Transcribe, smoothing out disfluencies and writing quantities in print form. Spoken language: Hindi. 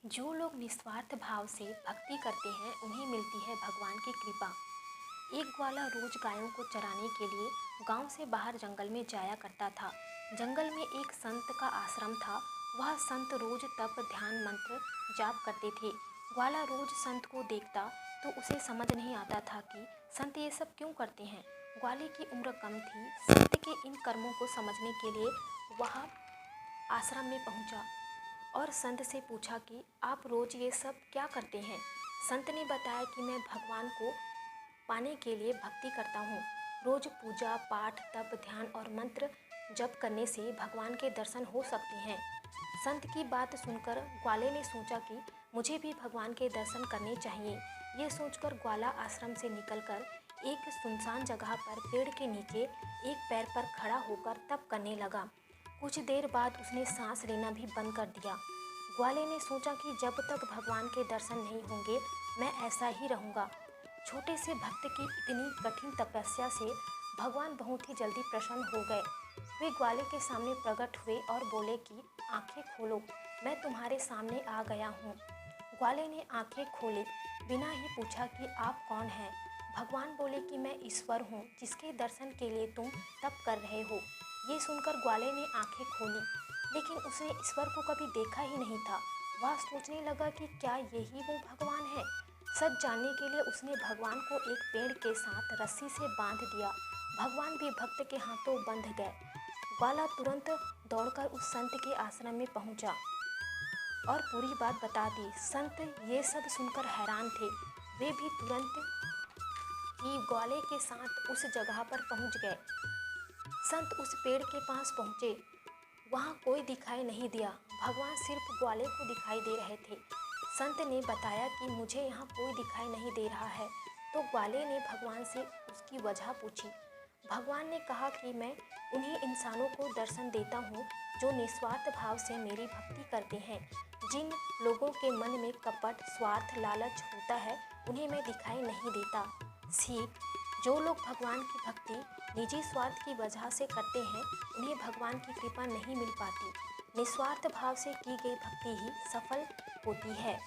जो लोग निस्वार्थ भाव से भक्ति करते हैं उन्हें मिलती है भगवान की कृपा। एक ग्वाला रोज गायों को चराने के लिए गांव से बाहर जंगल में जाया करता था। जंगल में एक संत का आश्रम था। वह संत रोज तप ध्यान मंत्र जाप करते थे। ग्वाला रोज संत को देखता तो उसे समझ नहीं आता था कि संत ये सब क्यों करते हैं। ग्वाले की उम्र कम थी। संत के इन कर्मों को समझने के लिए वह आश्रम में पहुंचा और संत से पूछा कि आप रोज़ ये सब क्या करते हैं। संत ने बताया कि मैं भगवान को पाने के लिए भक्ति करता हूँ। रोज़ पूजा पाठ तप ध्यान और मंत्र जप करने से भगवान के दर्शन हो सकते हैं। संत की बात सुनकर ग्वाले ने सोचा कि मुझे भी भगवान के दर्शन करने चाहिए। ये सोचकर ग्वाला आश्रम से निकलकर एक सुनसान जगह पर पेड़ के नीचे एक पैर पर खड़ा होकर तप करने लगा। कुछ देर बाद उसने सांस लेना भी बंद कर दिया। ग्वाले ने सोचा कि जब तक भगवान के दर्शन नहीं होंगे मैं ऐसा ही रहूँगा। छोटे से भक्त की इतनी कठिन तपस्या से भगवान बहुत ही जल्दी प्रसन्न हो गए। वे ग्वाले के सामने प्रकट हुए और बोले कि आंखें खोलो, मैं तुम्हारे सामने आ गया हूँ। ग्वाले ने आंखें खोले बिना ही पूछा कि आप कौन हैं। भगवान बोले कि मैं ईश्वर हूँ जिसके दर्शन के लिए तुम तप कर रहे हो। ये सुनकर ग्वाले ने आंखें खोली, लेकिन उसने ईश्वर को कभी देखा ही नहीं था। वह सोचने लगा कि क्या यही वो भगवान है। सच जानने के लिए उसने भगवान को एक पेड़ के साथ रस्सी से बांध दिया। भगवान भी भक्त के हाथों बंध गए। ग्वाला तुरंत दौड़कर उस संत के आश्रम में पहुंचा और पूरी बात बता दी। संत ये सब सुनकर हैरान थे। वे भी तुरंत ही ग्वाले के साथ उस जगह पर पहुंच गए। संत उस पेड़ के पास पहुंचे। वहां कोई दिखाई नहीं दिया। भगवान सिर्फ ग्वाले को दिखाई दे रहे थे। संत ने बताया कि मुझे यहाँ कोई दिखाई नहीं दे रहा है। तो ग्वाले ने भगवान से उसकी वजह पूछी। भगवान ने कहा कि मैं उन्हीं इंसानों को दर्शन देता हूँ जो निस्वार्थ भाव से मेरी भक्ति करते हैं। जिन लोगों के मन में कपट स्वार्थ लालच होता है उन्हें मैं दिखाई नहीं देता। सीख: जो लोग भगवान की भक्ति निजी स्वार्थ की वजह से करते हैं उन्हें भगवान की कृपा नहीं मिल पाती। निस्वार्थ भाव से की गई भक्ति ही सफल होती है।